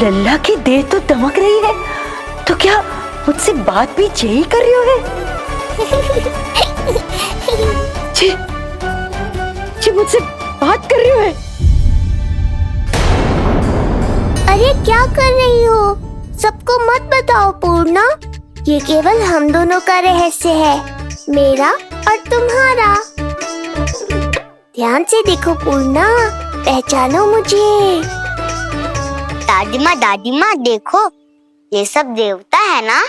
लल्ला की देह तो दमक रही है, तो क्या मुझसे बात भी यही कर रही हो? जी, जी मुझसे बात कर रही हो? अरे क्या कर रही हो? सबको मत बताओ पूर्णा, ये केवल हम दोनों का रहस्य है, मेरा और तुम्हारा। ध्यान से देखो पूर्णा, पहचानो मुझे। दादी माँ देखो, ये सब देवता है ना?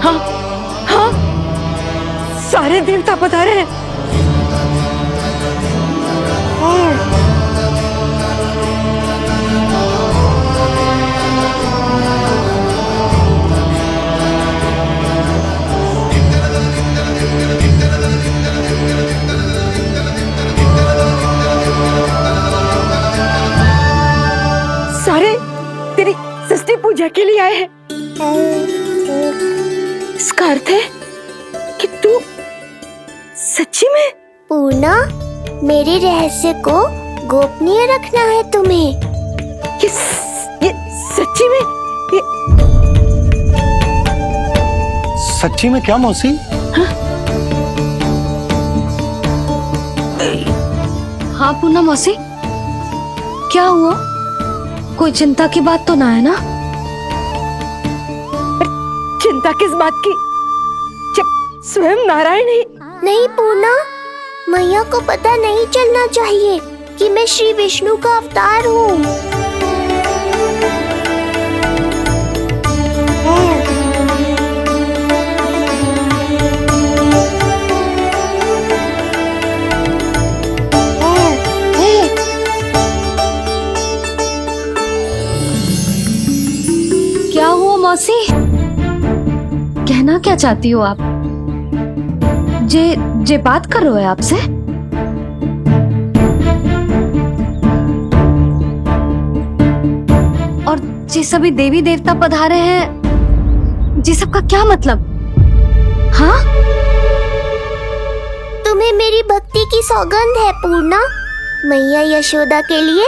हाँ, हाँ, सारे देवता पधारे हैं। सारे तेरी षष्ठी पूजा के लिए आए हैं। इसका अर्थ है कि तू सच्ची में? पूर्णा, मेरे रहस्य को गोपनीय रखना है तुम्हें। ये सच्ची में? सच्ची में क्या मौसी? हाँ पूर्णा मौसी, क्या हुआ? कोई चिंता की बात तो ना है ना? चिंता किस बात की, जब स्वयं नारायण ही। नहीं पूर्णा, मैया को पता नहीं चलना चाहिए कि मैं श्री विष्णु का अवतार हूँ। क्या हुआ मौसी? कहना क्या चाहती हो आप? जे बात कर रहे हो आपसे? और जे सभी देवी देवता पधारे हैं, जी सबका क्या मतलब? हाँ? तुम्हें मेरी भक्ति की सौगंध है पूर्णा। मैया यशोदा के लिए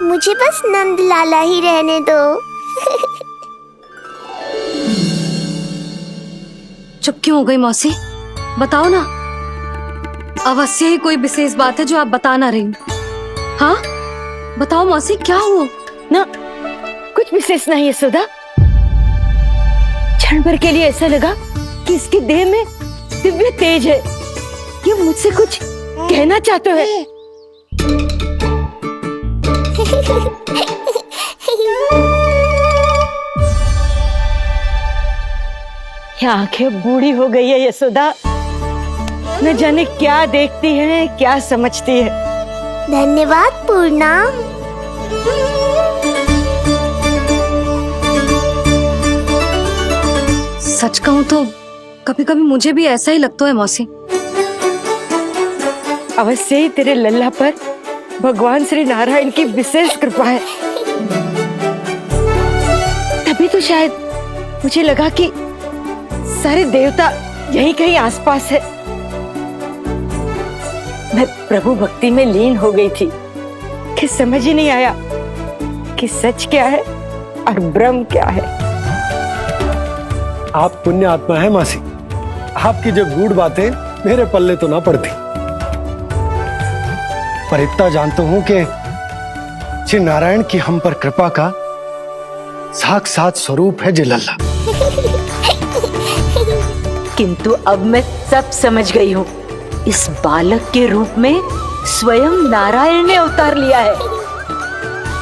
मुझे बस नंद लाला ही रहने दो। चुप क्यों हो गई मौसी? बताओ ना, अवश्य ही कोई विशेष बात है जो आप बता ना रही। हाँ बताओ मौसी, क्या हुआ? ना, कुछ विशेष नहीं है सुधा। क्षण भर के लिए ऐसा लगा कि इसकी देह में दिव्य तेज है, ये मुझसे कुछ कहना चाहते हैं। ये आंखें बूढ़ी हो गई है यशोदा, न जाने क्या देखती है, क्या समझती है। धन्यवाद पूर्णा। सच कहूँ तो कभी कभी मुझे भी ऐसा ही लगता है मौसी। अवश्य ही तेरे लल्ला पर भगवान श्री नारायण की विशेष कृपा है, तभी तो शायद मुझे लगा कि सारे देवता यहीं कहीं आसपास है। मैं प्रभु भक्ति में लीन हो गई थी कि समझ ही नहीं आया कि सच क्या है और भ्रम क्या है। आप पुण्य आत्मा है मासी, आपकी जो गूढ़ बातें मेरे पल्ले तो ना पड़ती, पर इतना जानता हूं कि श्री नारायण की हम पर कृपा का साक्षात स्वरूप है लल्ला। किंतु अब मैं सब समझ गई हूँ, इस बालक के रूप में स्वयं नारायण ने अवतार लिया है,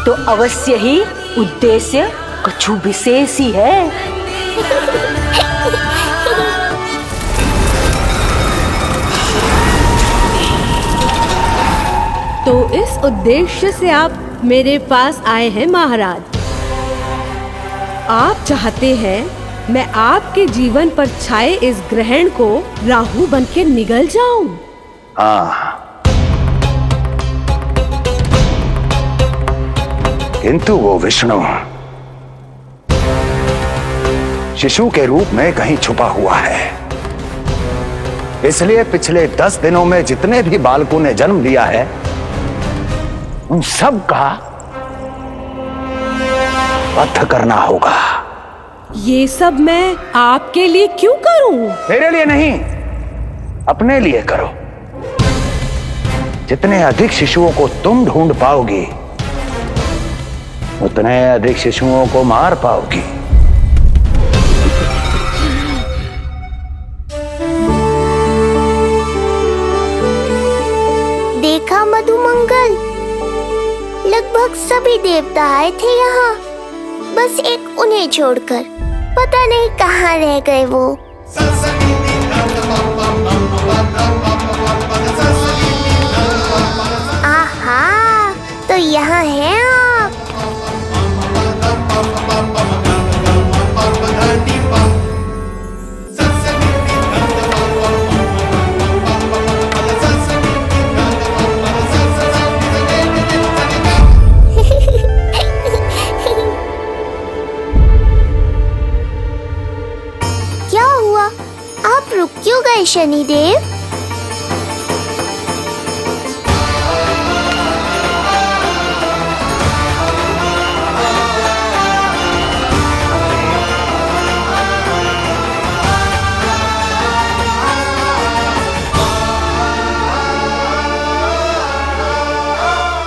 तो अवश्य ही उद्देश्य कुछ विशेष ही है। तो इस उद्देश्य से आप मेरे पास आए हैं महाराज। आप चाहते हैं मैं आपके जीवन पर छाए इस ग्रहण को राहु बनके निगल जाऊं? हाँ, किंतु वो विष्णु शिशु के रूप में कहीं छुपा हुआ है। इसलिए पिछले 10 दिनों में जितने भी बालकों ने जन्म लिया है उन सब का वध करना होगा। ये सब मैं आपके लिए क्यों करूं? मेरे लिए नहीं, अपने लिए करो। जितने अधिक शिशुओं को तुम ढूंढ पाओगी उतने अधिक शिशुओं को मार पाओगी। देखा मधुमंगल, लगभग सभी देवता आए थे यहाँ, बस एक उन्हें छोड़कर। पता नहीं कहाँ रह गए वो। आहा, तो यहाँ हैं आप। क्या हुआ? आप रुक क्यों गए शनिदेव?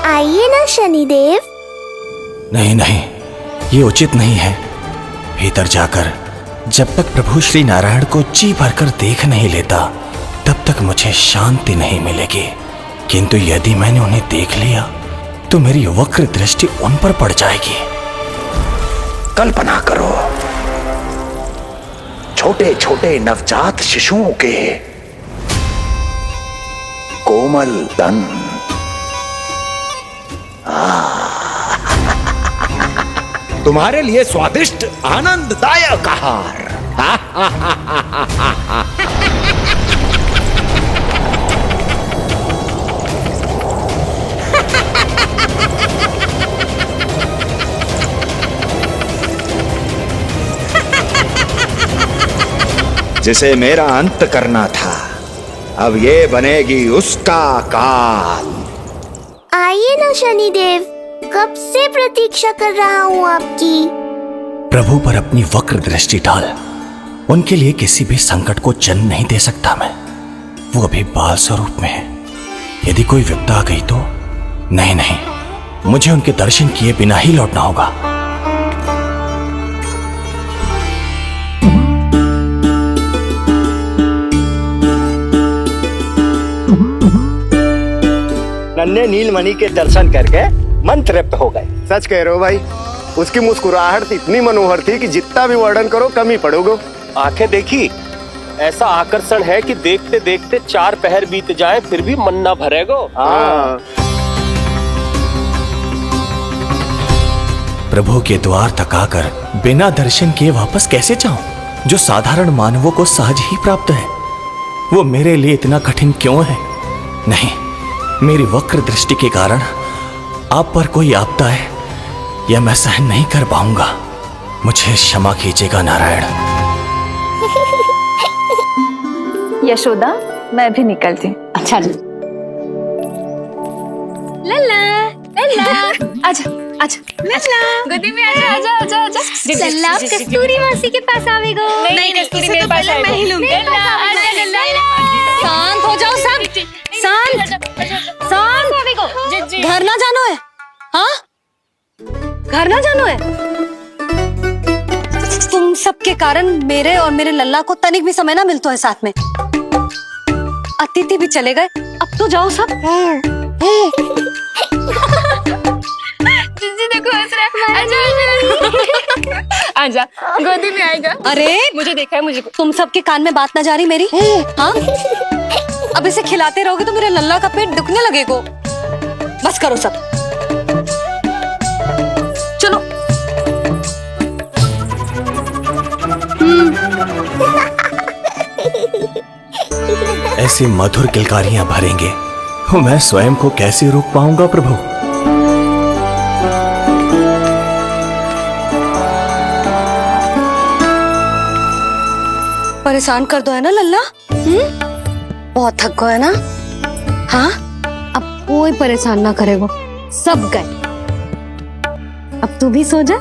आइए ना शनिदेव। नहीं नहीं, ये उचित नहीं है। भीतर जाकर जब तक प्रभु श्री नारायण को जी भरकर देख नहीं लेता तब तक मुझे शांति नहीं मिलेगी। किंतु यदि मैंने उन्हें देख लिया तो मेरी वक्र दृष्टि उन पर पड़ जाएगी। कल्पना करो, छोटे छोटे नवजात शिशुओं के कोमल तन, तुम्हारे लिए स्वादिष्ट आनंददायक आहार। जिसे मेरा अंत करना था, अब ये बनेगी उसका काल। आइए ना शनिदेव, कब से प्रतीक्षा कर रहा हूँ आपकी। प्रभु पर अपनी वक्र दृष्टि डाल। उनके लिए किसी भी संकट को जन्म नहीं दे सकता मैं। वो अभी बाल स्वरूप में है। यदि कोई विपदा आ गई तो नहीं नहीं, मुझे उनके दर्शन किए बिना ही लौटना होगा। नन्हे नीलमणि के दर्शन करके मन तृप्त हो गए। सच कह रहे हो भाई, उसकी मुस्कुराहट इतनी मनोहर थी कि जितना भी वर्णन करो कम ही पड़ोगे। आंखें देखी, ऐसा आकर्षण है कि देखते देखते 4 पहर बीत जाए फिर भी मन ना भरेगो। हाँ। प्रभु के द्वार तक आकर बिना दर्शन किए वापस कैसे जाऊं, जो साधारण मानवों को सहज ही प्राप्त है। वो मेरे लिए इतना कठिन क्यों है? नहीं, मेरी वक्र दृष्टि के कारण आप पर कोई आपदा है या मैं सहन नहीं कर पाऊंगा। मुझे क्षमा कीजिएगा नारायण। यशोदा, मैं भी निकलती। अच्छा जी। लल्ला लल्ला, आजा आजा, लल्ला गोदी में आजा आजा आजा आजा। लल्ला कस्तूरी मासी के पास आवेगो। नहीं कस्तूरी मेरे पास आएगा। मैं ही लूंगी। लल्ला आजा लल्ला। शांत हो जाओ सब, शांत शांत। घर ना जानो है? हाँ, घर ना जानो है? तुम सबके कारण मेरे और मेरे लल्ला को तनिक भी समय ना मिलता है साथ में। अतिथि भी चले गए, अब तो जाओ सब। जिजी देखो हंस रहा है। आजा आजा, गोदी में आएगा। अरे मुझे देखा है, मुझे तुम सबके कान में बात ना जा रही मेरी? हाँ, अब इसे खिलाते रहोगे तो मेरे लल्ला का पेट दुखने लगेगा। बस करो सब, चलो। ऐसी मधुर किलकारियां भरेंगे मैं स्वयं को कैसे रोक पाऊंगा प्रभु? परेशान कर दो है ना लल्ला? बहुत थक गए ना? हाँ, अब कोई परेशान ना करेगा, सब गए। अब तू भी सो जा।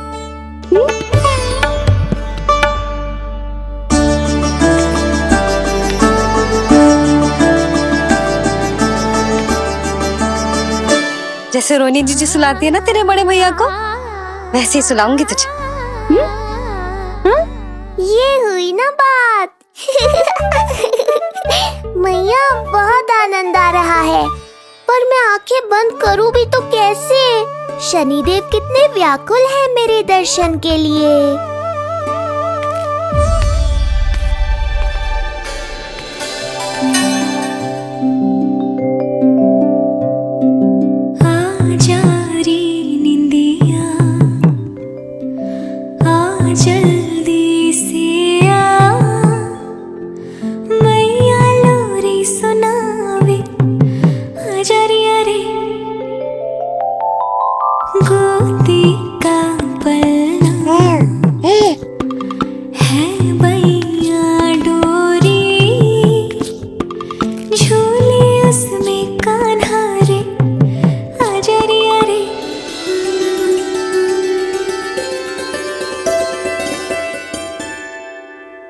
जैसे रोनी जीजी सुलाती है ना तेरे बड़े भैया को, वैसे ही सुलाऊंगी तुझे। ये हुई ना बात। मैया बहुत आनंद आ रहा है, पर मैं आंखें बंद करूं भी तो कैसे? शनिदेव कितने व्याकुल हैं मेरे दर्शन के लिए।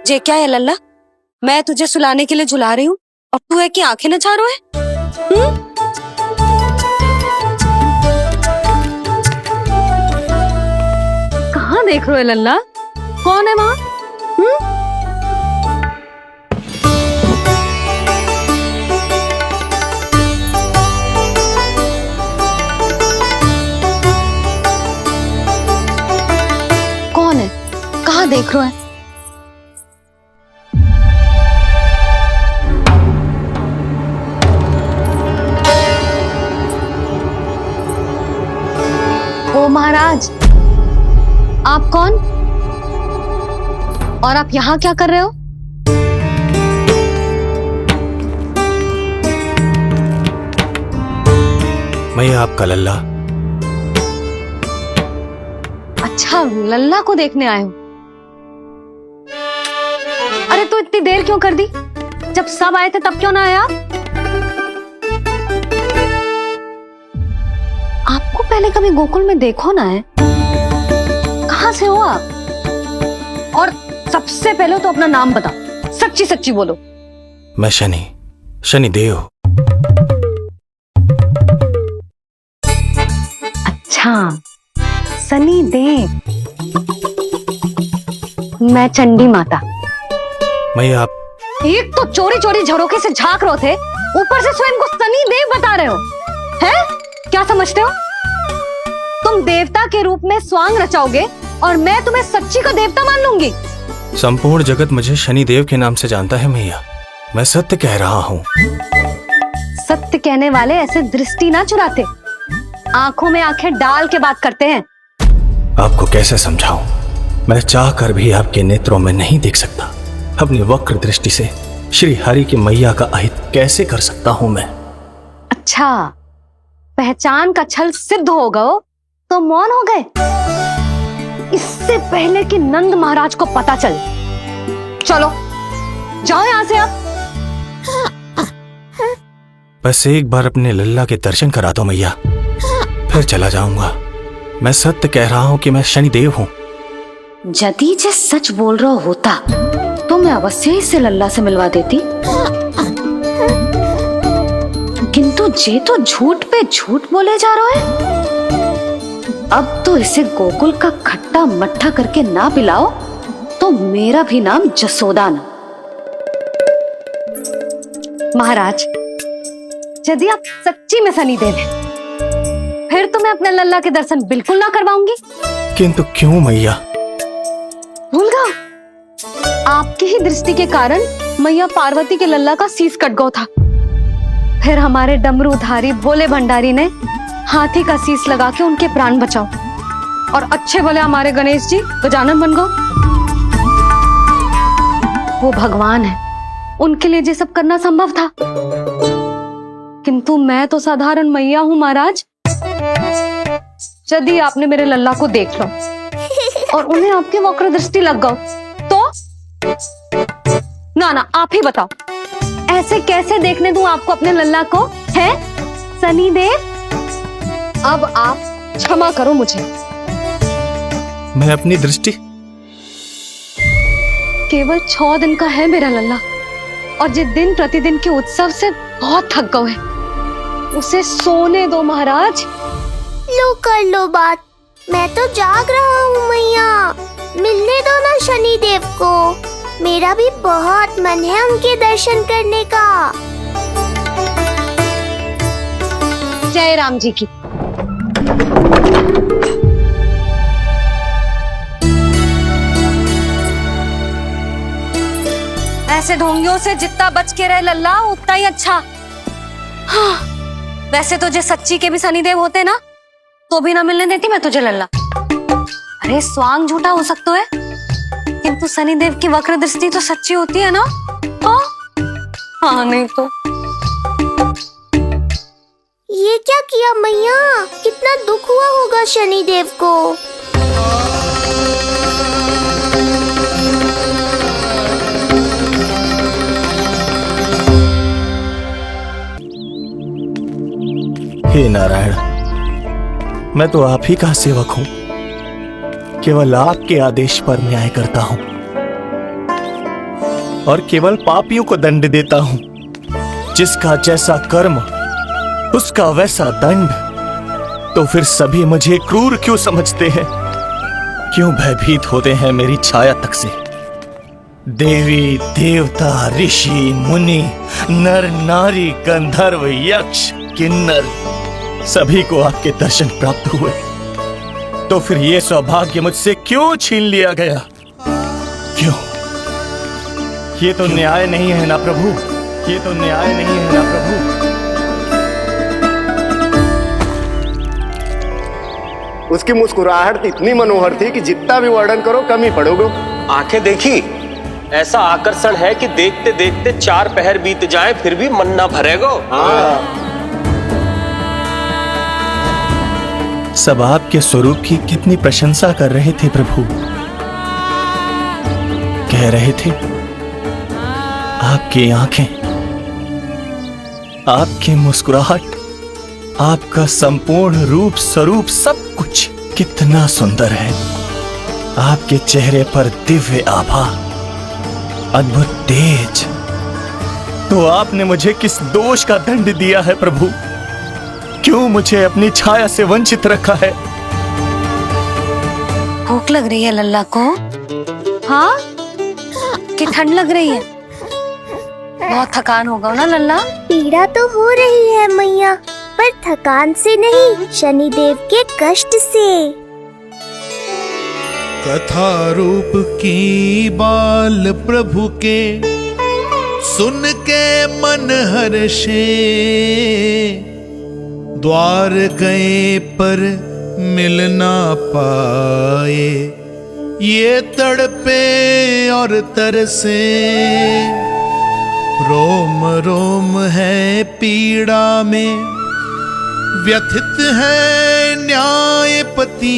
ये क्या है लल्ला? मैं तुझे सुलाने के लिए झुला रही हूँ और तू है कि आंखें नचा रहा है? कहाँ देख रहे हो लल्ला? कौन है वहाँ? कौन है? कहाँ देख रहे हो? ओ महाराज, आप कौन? और आप यहाँ क्या कर रहे हो? मैं आपका लल्ला। अच्छा, लल्ला को देखने आए हो? अरे तो इतनी देर क्यों कर दी? जब सब आए थे तब क्यों ना आया? आपको पहले कभी गोकुल में देखो ना है? कहाँ से हो आप? और सबसे पहले तो अपना नाम बताओ, सच्ची सच्ची बोलो। मैं शनिदेव। अच्छा, शनिदेव। मैं चंडी माता। मैं आप एक तो चोरी चोरी झरोखे से झांक रहे थे, ऊपर से स्वयं को शनिदेव बता रहे हो, हैं? क्या समझते हो? तुम देवता के रूप में स्वांग रचाओगे और मैं तुम्हें सच्ची का देवता मान लूंगी। संपूर्ण जगत मुझे शनिदेव के नाम से जानता है मैया। मैं सत्य कह रहा हूँ। सत्य कहने वाले ऐसे दृष्टि ना चुराते, आंखों में आंखें डाल के बात करते हैं। आपको कैसे समझाऊं? मैं चाह कर भी आपके नेत्रों में नहीं देख सकता। अपनी वक्र दृष्टि से श्री हरि की मैया का अहित कैसे कर सकता हूँ मैं? अच्छा, पहचान का छल सिद्ध हो गया तो मौन हो गए? इससे पहले कि नंद महाराज को पता चले। चलो जाओ यहां से आप। बस एक बार अपने लल्ला के दर्शन करा दो मैया, फिर चला जाऊंगा। मैं सत्य कह रहा हूं कि मैं शनिदेव हूं। यदि जे सच बोल रहा होता तो मैं अवश्य ही से लल्ला से मिलवा देती, किंतु जे तो झूठ पे झूठ बोले जा रहा है। अब तो इसे गोकुल का खट्टा मट्ठा करके ना पिलाओ तो मेरा भी नाम जसोदा ना। महाराज, यदि आप सच्ची में शनिदेव हैं, फिर तो मैं अपने लल्ला के दर्शन बिल्कुल ना करवाऊंगी। किंतु क्यों मैया? भूल गया? आपकी ही दृष्टि के कारण मैया पार्वती के लल्ला का शीश कट गया था। फिर हमारे डमरूधारी भोले भंडारी ने हाथी का शीश लगा के उनके प्राण बचाओ, और अच्छे भले हमारे गणेश जी गजानन बन गए। वो भगवान है, उनके लिए ये सब करना संभव था, किंतु मैं तो साधारण मैया हूं महाराज। यदि आपने मेरे लल्ला को देख लो और उन्हें आपकी वक्र दृष्टि लग गई तो? ना ना, आप ही बताओ, ऐसे कैसे देखने दूं आपको अपने लल्ला को, है सनी देव? अब आप क्षमा करो मुझे। मैं अपनी दृष्टि केवल 6 दिन का है मेरा लल्ला, और जिस दिन प्रतिदिन के उत्सव से बहुत थक गए, उसे सोने दो महाराज। लो कर लो बात, मैं तो जाग रहा हूँ मैया। मिलने दो ना शनि देव को, मेरा भी बहुत मन है उनके दर्शन करने का। जय राम जी की। ऐसे ढोंगियों से जितना बच के रहे लल्ला उतना ही अच्छा। हाँ, वैसे तो जे सच्ची के भी शनिदेव होते ना तो भी ना मिलने देती मैं तुझे लल्ला। अरे स्वांग झूठा हो सकता है, किंतु शनिदेव की वक्र दृष्टि तो सच्ची होती है ना। हाँ नहीं तो। ये क्या किया मैया, कितना दुख हुआ होगा शनि देव को। हे नारायण, मैं तो आप ही का सेवक हूं, केवल आपके आदेश पर न्याय करता हूं और केवल पापियों को दंड देता हूं। जिसका जैसा कर्म उसका वैसा दंड। तो फिर सभी मुझे क्रूर क्यों समझते हैं? क्यों भयभीत होते हैं मेरी छाया तक से? देवी देवता ऋषि मुनि नर नारी गंधर्व यक्ष किन्नर सभी को आपके दर्शन प्राप्त हुए, तो फिर ये सौभाग्य मुझसे क्यों छीन लिया गया? क्यों? ये तो न्याय नहीं है ना प्रभु, ये तो न्याय नहीं है ना प्रभु। उसकी मुस्कुराहट इतनी मनोहर थी कि जितना भी वर्णन करो कम ही पड़ोगे। आंखें देखी, ऐसा आकर्षण है कि देखते देखते 4 पहर बीत जाए फिर भी मन ना भरेगो। सब आपके स्वरूप की कितनी प्रशंसा कर रहे थे प्रभु। कह रहे थे आपकी आंखें, आपकी मुस्कुराहट, आपका संपूर्ण रूप स्वरूप सब कुछ कितना सुंदर है। आपके चेहरे पर दिव्य आभा, अद्भुत तेज। तो आपने मुझे किस दोष का दंड दिया है प्रभु? क्यों मुझे अपनी छाया से वंचित रखा है? भूख लग रही है लल्ला को? हाँ, कि ठंड लग रही है? बहुत थकान होगा ना लल्ला? पीड़ा तो हो रही है मैया, पर थकान से नहीं, शनि देव के कष्ट से। कथा रूप की बाल प्रभु के सुन के मन हर्षे, द्वार गए पर मिल ना पाए, ये तड़पे और तरसे। रोम रोम है पीड़ा में, व्यथित है न्यायपति।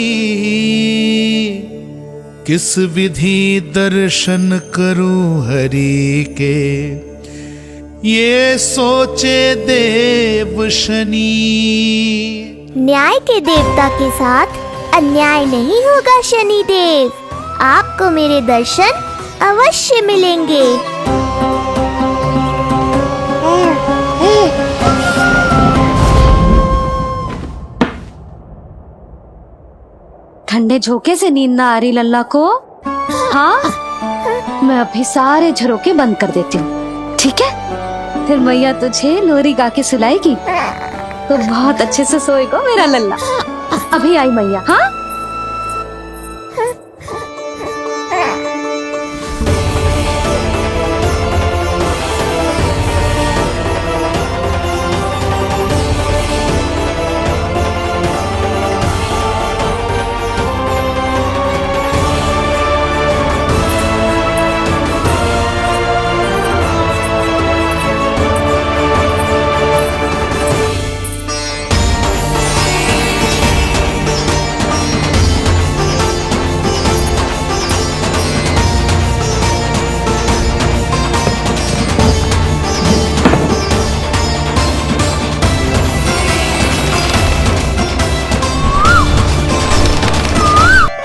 किस विधि दर्शन करूं हरि के, ये सोचे देव शनि। न्याय के देवता के साथ अन्याय नहीं होगा शनि देव। आपको मेरे दर्शन अवश्य मिलेंगे। ठंडे झोंके से नींद ना आ रही लल्ला को? हाँ, मैं अभी सारे झरोके बंद कर देती हूँ, ठीक है? फिर मैया तुझे लोरी गा के सुलाएगी तो बहुत अच्छे से सोएगा मेरा लल्ला। अभी आई मैया। हाँ,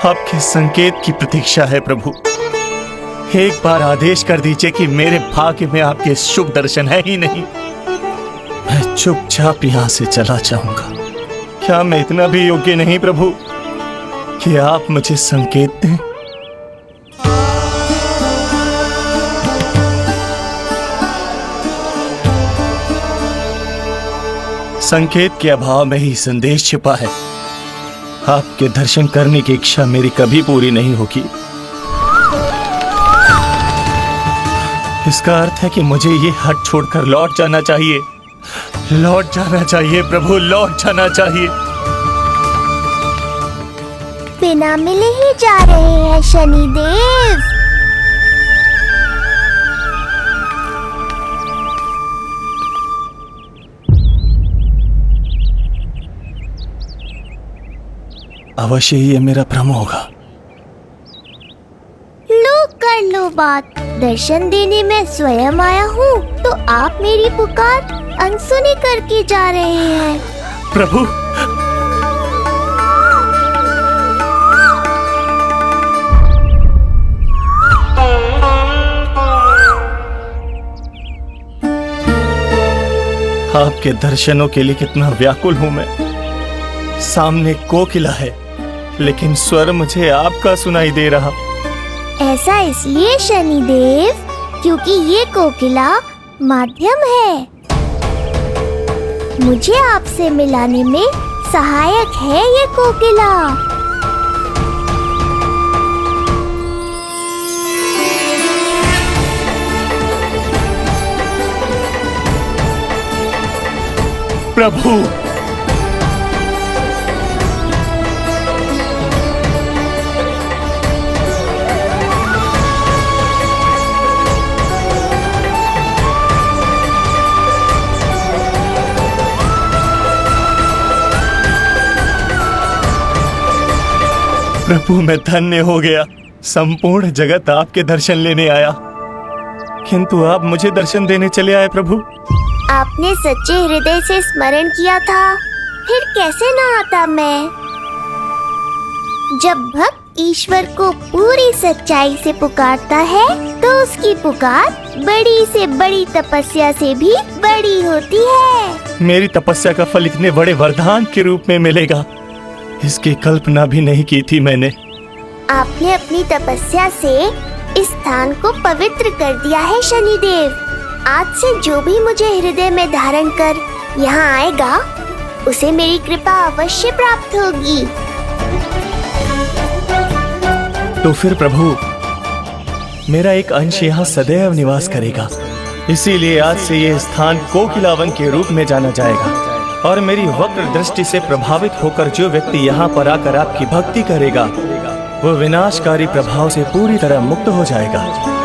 आपके संकेत की प्रतीक्षा है प्रभु। एक बार आदेश कर दीजिए कि मेरे भाग्य में आपके शुभ दर्शन है ही नहीं, मैं चुपचाप यहां से चला जाऊंगा। क्या मैं इतना भी योग्य नहीं प्रभु कि आप मुझे संकेत दें? संकेत के अभाव में ही संदेश छिपा है। आपके दर्शन करने की इच्छा मेरी कभी पूरी नहीं होगी। इसका अर्थ है कि मुझे ये हट छोड़कर लौट जाना चाहिए। लौट जाना चाहिए प्रभु, लौट जाना चाहिए। बिना मिले ही जा रहे हैं शनिदेव। अवश्य ही ये मेरा भ्रम होगा। लो कर लो बात, दर्शन देने मैं स्वयं आया हूँ तो आप मेरी पुकार अनसुनी करके जा रहे हैं। प्रभु, आपके दर्शनों के लिए कितना व्याकुल हूं मैं। सामने कोकिला है लेकिन स्वर मुझे आपका सुनाई दे रहा। ऐसा इसलिए शनिदेव क्योंकि ये कोकिला माध्यम है, मुझे आपसे मिलाने में सहायक है ये कोकिला। प्रभु, प्रभु मैं धन्य हो गया। संपूर्ण जगत आपके दर्शन लेने आया, किंतु आप मुझे दर्शन देने चले आए प्रभु। आपने सच्चे हृदय से स्मरण किया था, फिर कैसे न आता मैं। जब भक्त ईश्वर को पूरी सच्चाई से पुकारता है तो उसकी पुकार बड़ी से बड़ी तपस्या से भी बड़ी होती है। मेरी तपस्या का फल इतने बड़े वरदान के रूप में मिलेगा, इसकी कल्पना भी नहीं की थी मैंने। आपने अपनी तपस्या से इस स्थान को पवित्र कर दिया है शनिदेव। आज से जो भी मुझे हृदय में धारण कर यहाँ आएगा उसे मेरी कृपा अवश्य प्राप्त होगी। तो फिर प्रभु, मेरा एक अंश यहाँ सदैव निवास करेगा, इसीलिए आज से ये स्थान कोकिलावन के रूप में जाना जाएगा। और मेरी वक्र दृष्टि से प्रभावित होकर जो व्यक्ति यहाँ पर आकर आपकी भक्ति करेगा वो विनाशकारी प्रभाव से पूरी तरह मुक्त हो जाएगा।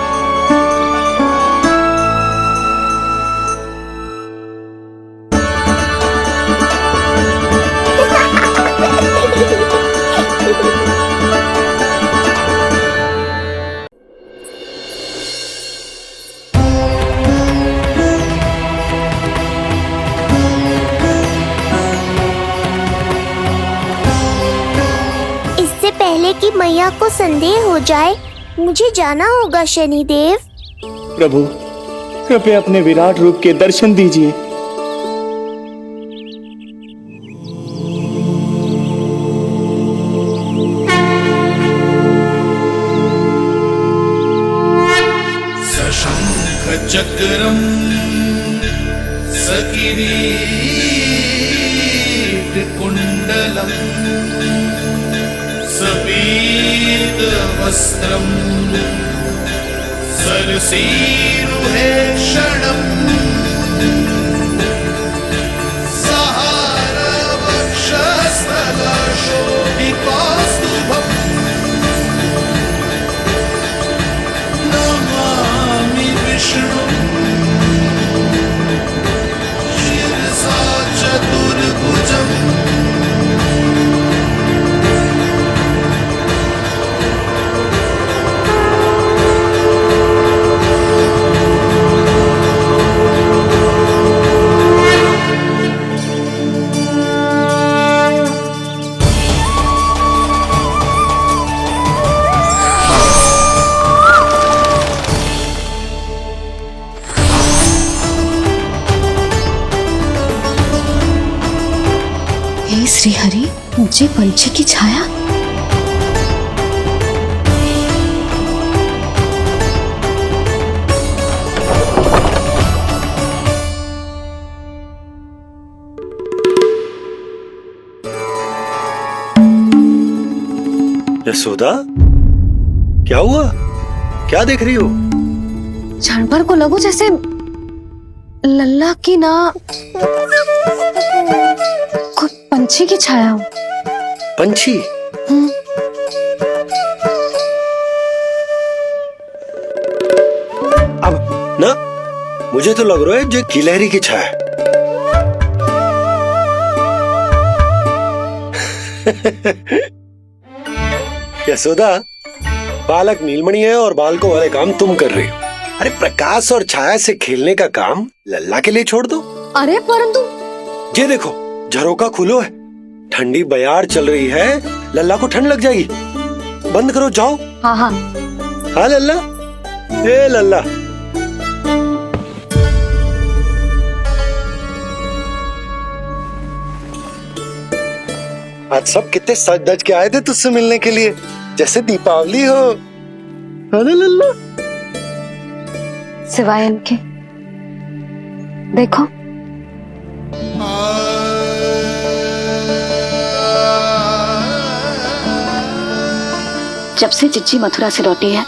कि मैया को संदेह हो जाए, मुझे जाना होगा शनिदेव। प्रभु, कृपया अपने विराट रूप के दर्शन दीजिए। सशंख चक्रम सकिरीट कुंडलम सबीत वस्त्रम सरसीरुहेक्षणम सहारवक्षस्थलशोभिकास्तुभम् नमामि विष्णुं शिरसा चतुर्भुजम्। श्री हरि, मुझे पंछी की छाया। यशोदा, क्या हुआ? क्या देख रही हो? क्षण भर को लगो जैसे लल्ला की ना कोई पंछी की छाया हो। पंछी? अब ना मुझे तो लग रहा है जो गिलहरी की छाया है। यशोदा, बालक नीलमणि है और बालकों वाले काम तुम कर रही हो। अरे प्रकाश और छाया से खेलने का काम लल्ला के लिए छोड़ दो। अरे परंतु ये देखो, झरोका खुलो है, ठंडी बयार चल रही है, लल्ला को ठंड लग जाएगी। बंद करो, जाओ। हाँ हाँ हाँ लल्ला, ए लल्ला। आज सब कितने सज धज के आए थे तुझसे मिलने के लिए, जैसे दीपावली हो। अरे लल्ला, सिवाय इनके देखो। जब से चिच्ची मथुरा से लौटी है,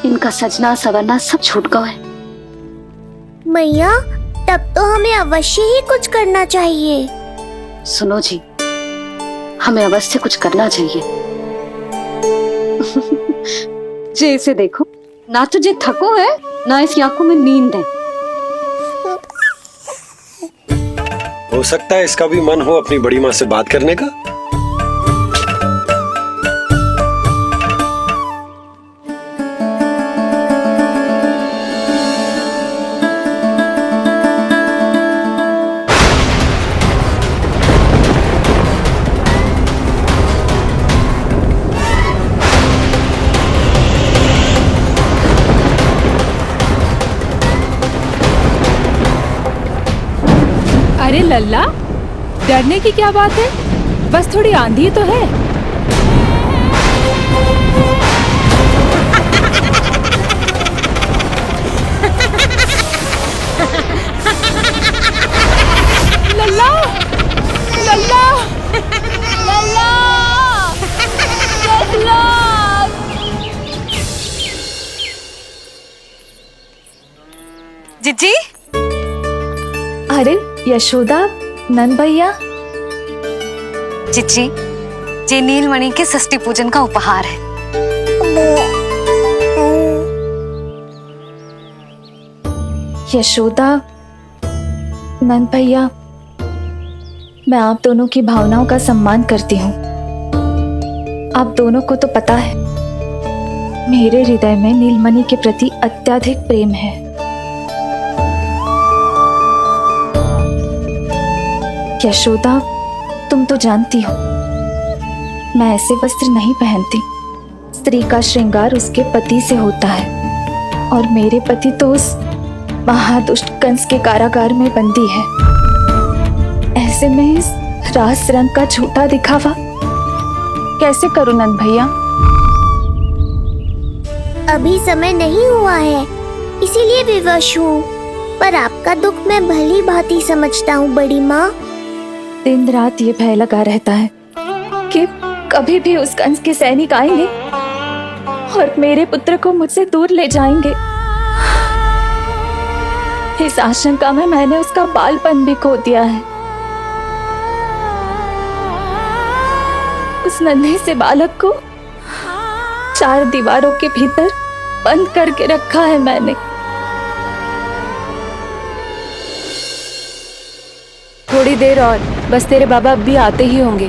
इनका सजना सवरना सब छूट गया है। मैया, तब तो हमें अवश्य ही कुछ करना चाहिए। सुनो जी, हमें अवश्य कुछ करना चाहिए। जे इसे देखो, ना तो जे थको है, ना इसकी आंखों में नींद है। हो सकता है इसका भी मन हो अपनी बड़ी माँ से बात करने का। अरे लल्ला, डरने की क्या बात है? बस थोड़ी आंधी तो है। लल्ला, लल्ला, लल्ला, लल्ला। जिज्जी, अरे यशोदा, नंद भैया। चिच्ची, ये नीलमणि के षष्ठी पूजन का उपहार है। यशोदा, नंद भैया, मैं आप दोनों की भावनाओं का सम्मान करती हूँ। आप दोनों को तो पता है, मेरे हृदय में नीलमणि के प्रति अत्यधिक प्रेम है। यशोदा, तुम तो जानती हो, मैं ऐसे वस्त्र नहीं पहनती। स्त्री का श्रृंगार उसके पति से होता है, और मेरे पति तो उस महादुष्ट कंस के कारागार में बंदी है। ऐसे में इस रास रंग का झूठा दिखावा कैसे करूं नंद भैया? अभी समय नहीं हुआ है, इसीलिए विवश हूँ। पर आपका दुख मैं भली भांति समझता हूँ बड़ी माँ। दिन रात ये भय लगा रहता है कि कभी भी उस कंस के सैनिक आएंगे और मेरे पुत्र को मुझसे दूर ले जाएंगे। इस आशंका में मैंने उसका बालपन भी खो दिया है। उस नन्हे से बालक को 4 दीवारों के भीतर बंद करके रखा है मैंने। थोड़ी देर और, बस तेरे बाबा अब भी आते ही होंगे।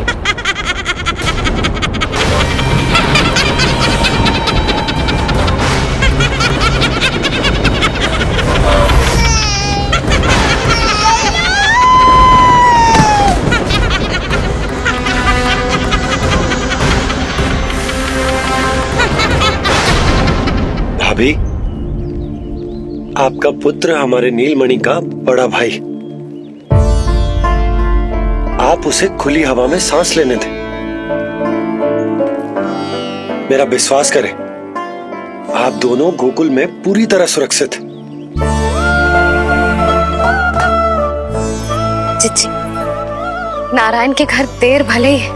भाभी, आपका पुत्र हमारे नीलमणि का बड़ा भाई। आप आप उसे खुली हवा में सांस लेने दें। मेरा विश्वास करें, आप दोनों गोकुल में पूरी तरह सुरक्षित हैं। चिच्ची, नारायण के घर देर भले ही है,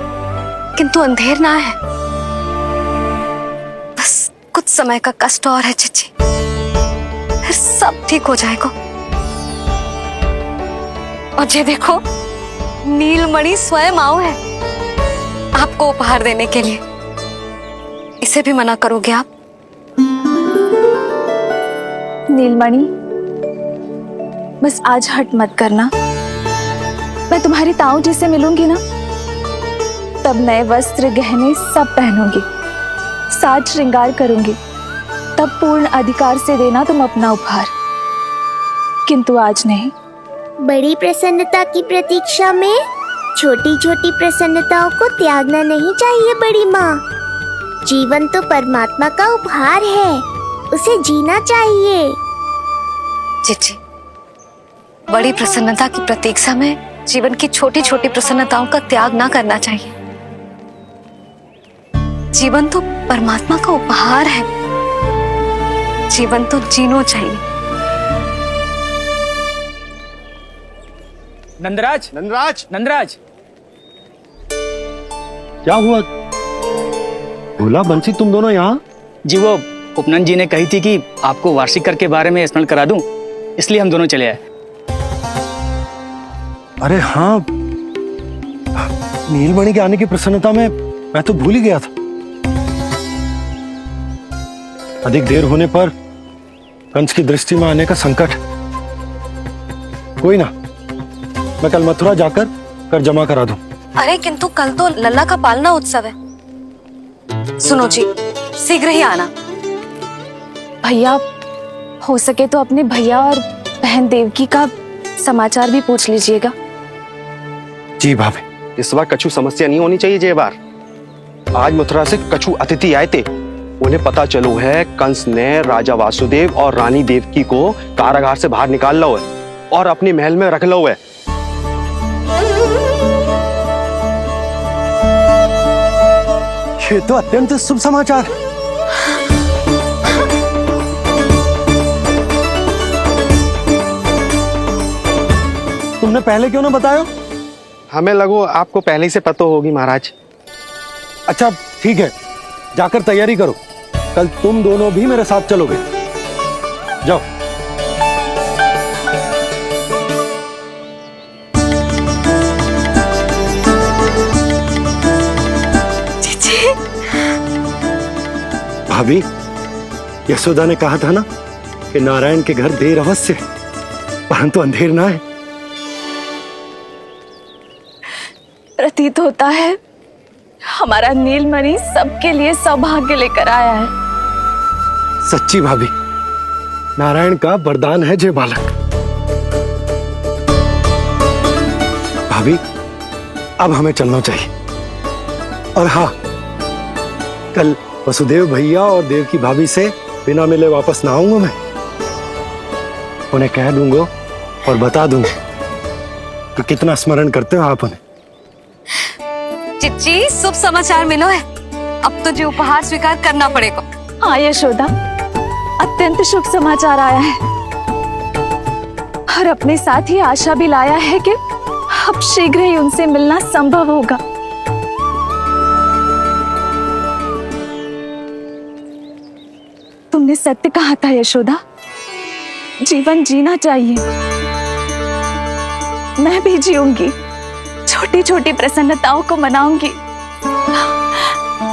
किंतु अंधेर ना है। बस कुछ समय का कष्ट और है चिच्ची, फिर सब ठीक हो जाएगा। और ये देखो, नीलमणि स्वयं आओ है आपको उपहार देने के लिए। इसे भी मना करोगे आप? नीलमणि, बस आज हट मत करना। मैं तुम्हारी ताऊ जी से मिलूंगी ना, तब नए वस्त्र गहने सब पहनूंगी, साज श्रृंगार करूंगी, तब पूर्ण अधिकार से देना तुम अपना उपहार। किंतु आज नहीं। बड़ी प्रसन्नता की प्रतीक्षा में छोटी छोटी प्रसन्नताओं को त्यागना नहीं चाहिए बड़ी माँ। जीवन तो परमात्मा का उपहार है, उसे जीना चाहिए। चिच्ची, बड़ी प्रसन्नता की प्रतीक्षा में जीवन की छोटी छोटी प्रसन्नताओं का त्याग ना करना चाहिए। जीवन तो परमात्मा का उपहार है, जीवन तो जीना चाहिए। नंदराज, नंदराज, नंदराज, क्या हुआ? भोला, बंसी, तुम दोनों यहाँ? जी, वो उपनंद जी ने कही थी कि आपको वार्षिक कर के बारे में स्मरण करा दूं, इसलिए हम दोनों चले आए। अरे हाँ, नीलमणि के आने की प्रसन्नता में मैं तो भूल ही गया था। अधिक देर होने पर कंस की दृष्टि में आने का संकट। कोई ना, मैं कल मथुरा जाकर कर जमा करा दूं। अरे किंतु कल तो लल्ला का पालना उत्सव है। सुनो जी, शीघ्र ही आना। भैया, हो सके तो अपने भैया और बहन देवकी का समाचार भी पूछ लीजिएगा। जी भाभी। इस बार कछु समस्या नहीं होनी चाहिए। ये बार आज मथुरा से कछु अतिथि आए थे, उन्हें पता चलो है कंस ने राजा वासुदेव और रानी देवकी को कारागार से बाहर निकाल लो है और अपने महल में रख लो है। ये तो अत्यंत शुभ समाचार। तुमने पहले क्यों ना बताया? हमें लगो आपको पहले से पता होगी महाराज। अच्छा ठीक है, जाकर तैयारी करो, कल तुम दोनों भी मेरे साथ चलोगे। जाओ। भाभी, यशोदा ने कहा था ना कि नारायण के घर देर अवश्य है, परंतु अंधेर ना है। प्रतीत होता है हमारा नीलमणि सबके लिए सौभाग्य लेकर आया है। सच्ची भाभी, नारायण का वरदान है जे बालक। भाभी, अब हमें चलना चाहिए। और हाँ, कल वसुदेव भैया और देवकी भाभी से बिना मिले वापस ना आऊंगा मैं। उन्हें कह दूंगा और बता दूंगा कि कितना स्मरण करते हो आप उन्हें। चिच्ची, शुभ समाचार मिलो है। अब तुझे उपहार स्वीकार करना पड़ेगा। हाँ यशोदा, अत्यंत शुभ समाचार आया है और अपने साथ ही आशा भी लाया है कि अब शीघ्र ही उनसे मिलना संभव होगा। तुमने सत्य कहा था यशोदा, जीवन जीना चाहिए। मैं भी जीऊंगी, छोटी छोटी प्रसन्नताओं को मनाऊंगी,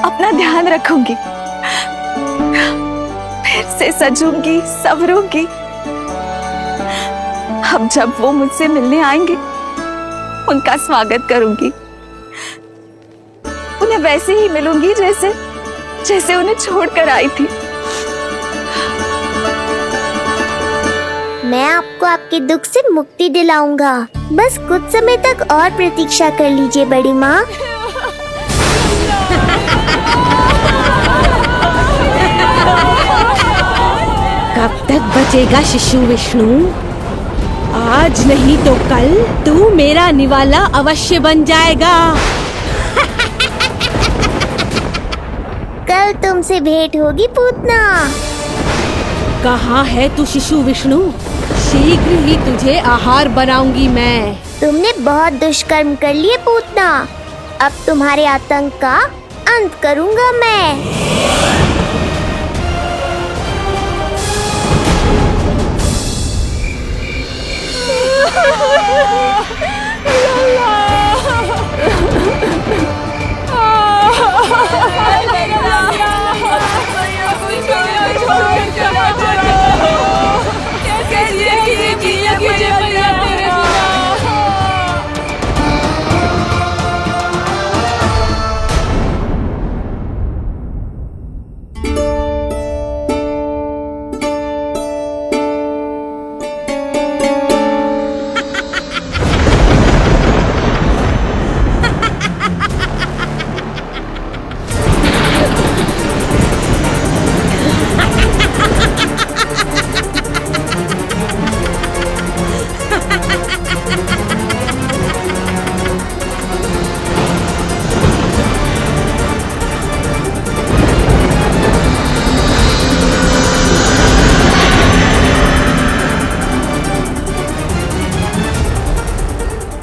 अपना ध्यान रखूंगी, फिर से सजूंगी, संवरूंगी। अब जब वो मुझसे मिलने आएंगे, उनका स्वागत करूंगी। उन्हें वैसे ही मिलूंगी जैसे जैसे उन्हें छोड़कर आई थी। मैं आपको आपके दुख से मुक्ति दिलाऊंगा। बस कुछ समय तक और प्रतीक्षा कर लीजिए बड़ी माँ। कब तक बचेगा शिशु विष्णु? आज नहीं तो कल तू मेरा निवाला अवश्य बन जाएगा। कल तुमसे भेंट होगी पूतना। कहाँ है तू शिशु विष्णु? शीघ्र ही तुझे आहार बनाऊंगी मैं। तुमने बहुत दुष्कर्म कर लिए पूतना। अब तुम्हारे आतंक का अंत करूंगा मैं।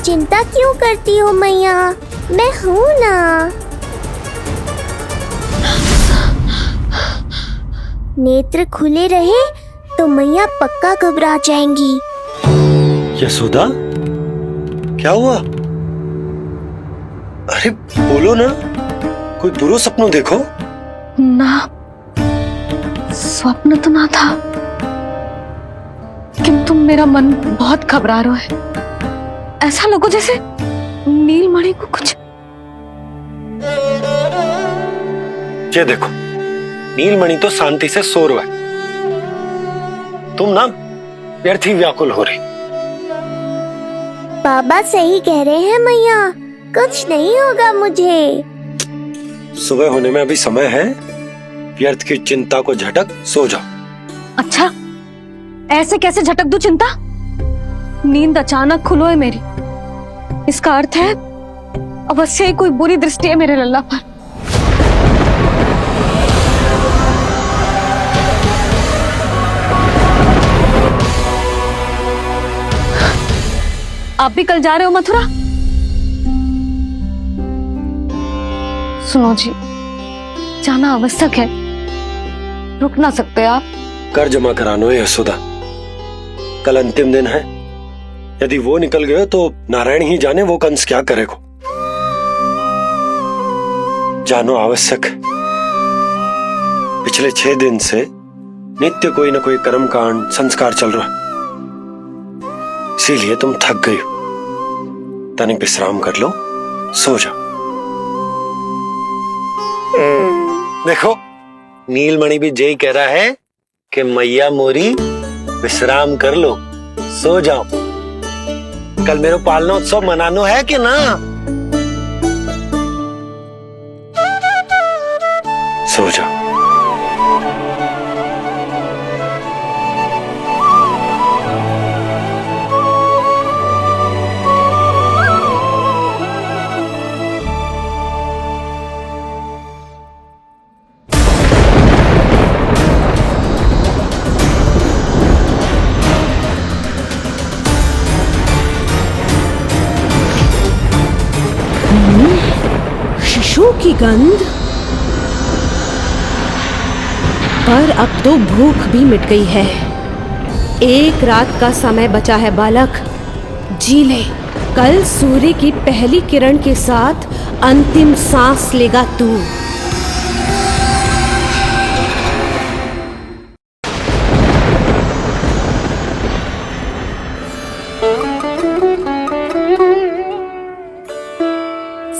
चिंता क्यों करती हो मैया? मैं हूँ ना। नेत्र खुले रहे तो मैया पक्का घबरा जाएंगी। यशोदा, क्या हुआ? अरे बोलो ना, कोई बुरा सपना देखो। ना, स्वप्न तो ना था, किंतु मेरा मन बहुत घबरा रहा है। ऐसा लगो जैसे नीलमणि को कुछ। ये देखो, नीलमणि तो शांति से सो रहा है, तुम ना व्यर्थ ही व्याकुल हो रही। बाबा सही कह रहे हैं मैया, कुछ नहीं होगा मुझे। सुबह होने में अभी समय है, व्यर्थ की चिंता को झटक सो जाओ। अच्छा, ऐसे कैसे झटक दूं चिंता? नींद अचानक खुलो है मेरी, इसका अर्थ है अवश्य ही कोई बुरी दृष्टि है मेरे लल्ला पर। आप भी कल जा रहे हो मथुरा? सुनो जी, जाना आवश्यक है, रुक ना सकते आप? कर जमा करानो है यशोदा, कल अंतिम दिन है। यदि वो निकल गए तो नारायण ही जाने वो कंस क्या करेगा। जानो आवश्यक। पिछले 6 दिन से नित्य कोई न कोई कर्म कांड संस्कार चल रहा है, इसीलिए तुम थक गई हो। तनिक विश्राम कर लो, सो जाओ। देखो, नीलमणि भी जय कह रहा है कि मैया मोरी विश्राम कर लो, सो जाओ। कल मेरा पालना उत्सव मनानो है कि ना? सो जाओ। शिशु की गंध। पर अब तो भूख भी मिट गई है। एक रात का समय बचा है बालक, जी ले। कल सूर्य की पहली किरण के साथ अंतिम सांस लेगा तू।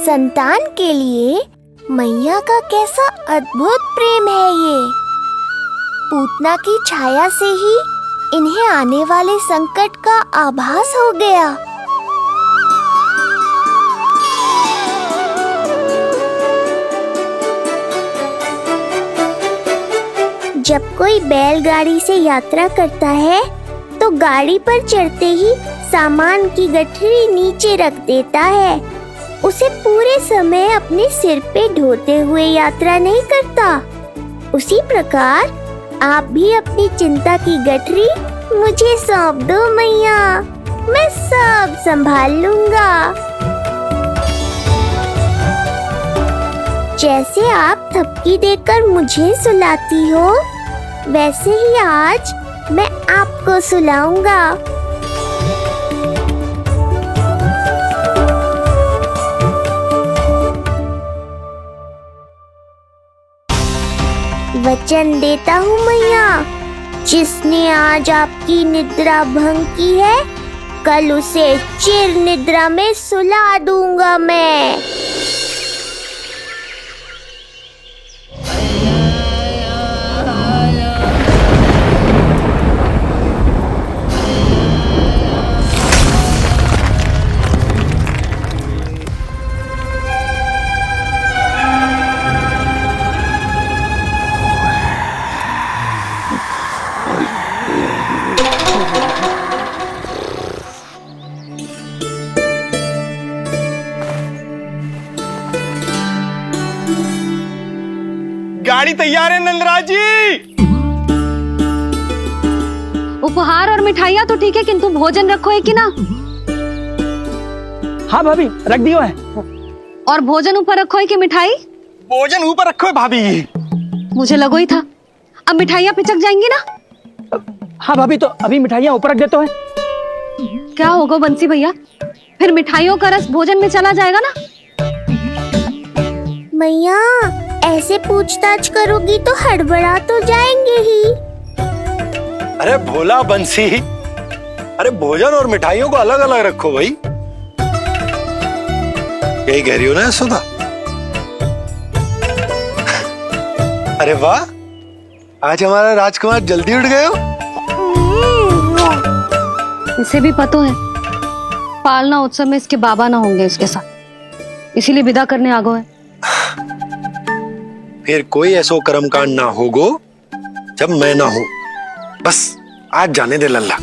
संतान के लिए मैया का कैसा अद्भुत प्रेम है ये। पूतना की छाया से ही इन्हें आने वाले संकट का आभास हो गया। जब कोई बैलगाड़ी से यात्रा करता है तो तो गाड़ी पर चढ़ते ही सामान की गठरी नीचे रख देता है। उसे पूरे समय अपने सिर पे ढोते हुए यात्रा नहीं करता। उसी प्रकार आप भी अपनी चिंता की गठरी मुझे सौंप दो मैया, मैं सब संभाल लूंगा। जैसे आप थपकी देकर मुझे सुलाती हो, वैसे ही आज मैं आपको सुलाऊंगा। वचन देता हूँ मैया, जिसने आज आपकी निद्रा भंग की है, कल उसे चिर निद्रा में सुला दूंगा मैं। गाड़ी तैयार है नंदराज जी। उपहार और मिठाइयाँ तो ठीक है, किंतु भोजन रखो है कि ना? हाँ भाभी, रख दियो है। और भोजन ऊपर रखो है कि मिठाई? भोजन ऊपर रखो है भाभी। मुझे लगो ही था, अब मिठाइयाँ पिचक जाएंगी ना? हाँ भाभी, तो अभी मिठाइयाँ ऊपर रख देते हैं। क्या होगा बंसी भैया, फिर मिठाइयों का रस भोजन में चला जाएगा ना? मैया, ऐसे पूछताछ करोगी तो हड़बड़ा तो जाएंगे ही। अरे भोला बंसी, अरे भोजन और मिठाइयों को अलग अलग रखो भाई। यही कह रही हो ना सुधा? अरे वाह, आज हमारा राजकुमार जल्दी उठ गए हो। इसे भी पता है पालना उत्सव में इसके बाबा ना होंगे इसके साथ, इसीलिए विदा करने आ गए। फिर कोई ऐसो कर्मकांड ना होगो जब मैं ना हूं। बस आज जाने दे लल्ला,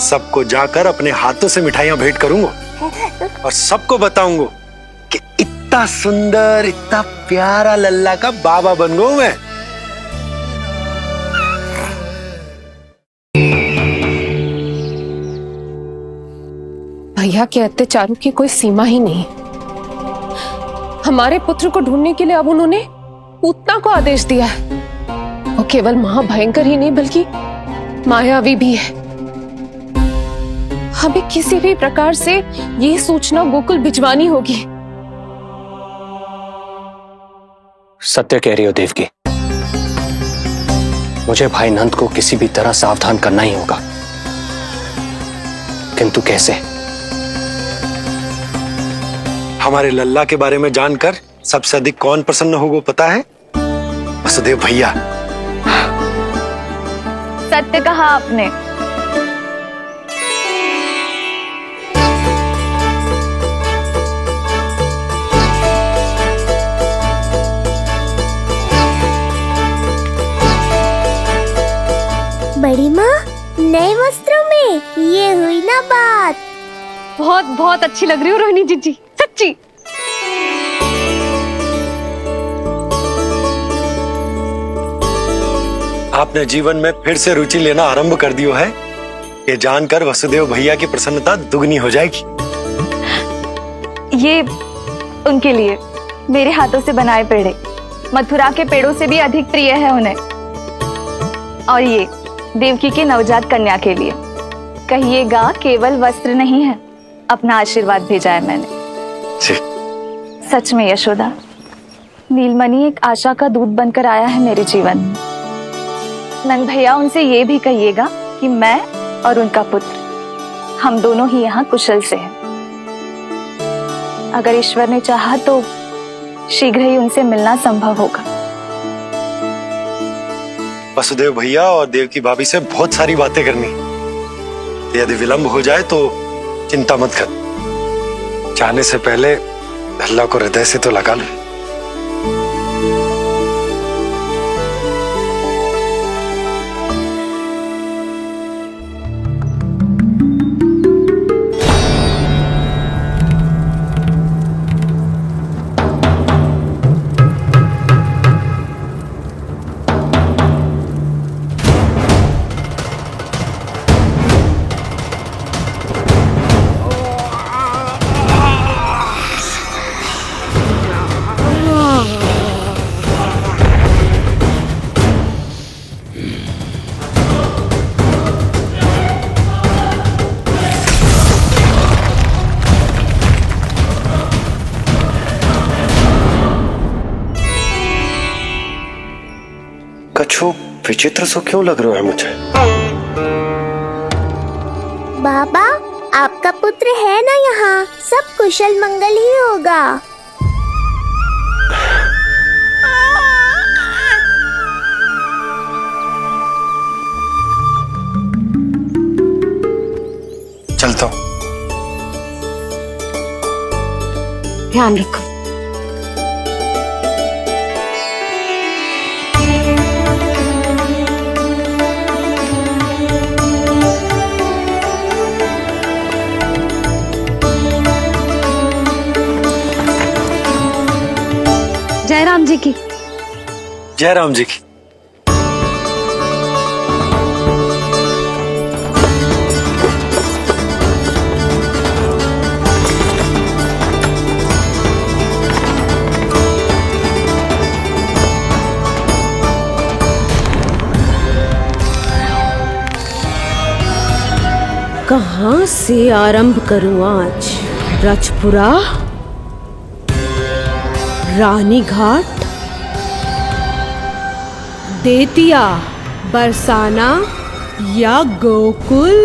सबको जाकर अपने हाथों से मिठाइयां भेंट करूंगा और सबको बताऊंगा कि इतना सुंदर, इतना प्यारा लल्ला का बाबा बन गया मैं। भैया के अत्याचारों की कोई सीमा ही नहीं। हमारे पुत्र को ढूंढने के लिए अब उन्होंने पूतना को आदेश दिया है। वो केवल महाभयंकर ही नहीं बल्कि मायावी भी है। हमें किसी भी प्रकार से ये सूचना गोकुल भिजवानी होगी। सत्य कह रही हो देवकी, मुझे भाई नंद को किसी भी तरह सावधान करना ही होगा, किंतु कैसे? हमारे लल्ला के बारे में जानकर सबसे अधिक कौन प्रसन्न होगा पता है? वसुदेव भैया। सत्य कहा आपने। बड़ी माँ, नए वस्त्रों में ये हुई ना बात। बहुत बहुत अच्छी लग रही हो रोहिणी जीजी, सच्ची। आपने जीवन में फिर से रुचि लेना आरंभ कर दियो है, ये जानकर वसुदेव भैया की प्रसन्नता दुगनी हो जाएगी। ये उनके लिए मेरे हाथों से बनाए पेड़े मथुरा के पेड़ों से भी अधिक प्रिय है उन्हें, और ये देवकी के नवजात कन्या के लिए। कहिएगा केवल वस्त्र नहीं है, अपना आशीर्वाद भेजा है मैंने। सच में यशोदा, नीलमणि एक आशा का दूत बनकर आया है मेरे जीवन में। नंद भैया, उनसे ये भी कहिएगा कि मैं और उनका पुत्र, हम दोनों ही यहाँ कुशल से हैं। अगर ईश्वर ने चाहा तो शीघ्र ही उनसे मिलना संभव होगा। वसुदेव भैया और देवकी भाभी से बहुत सारी बातें करनी, यदि विलंब हो जाए तो चिंता मत कर। जाने से पहले अल्लाह को हृदय से तो लगा लो। कछु विचित्र सो क्यों लग रहा है मुझे? बाबा, आपका पुत्र है ना यहाँ? सब कुशल मंगल ही होगा। चलता हूँ। ध्यान रखो। जय राम जी की। जय राम जी की। कहाँ से आरंभ करूं आज? रजपुरा, रानी घाट, देतिया, बरसाना या गोकुल?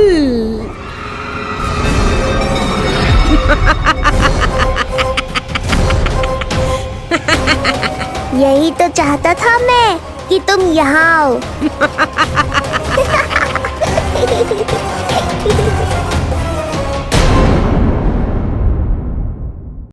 यही तो चाहता था मैं कि तुम यहाँ आओ।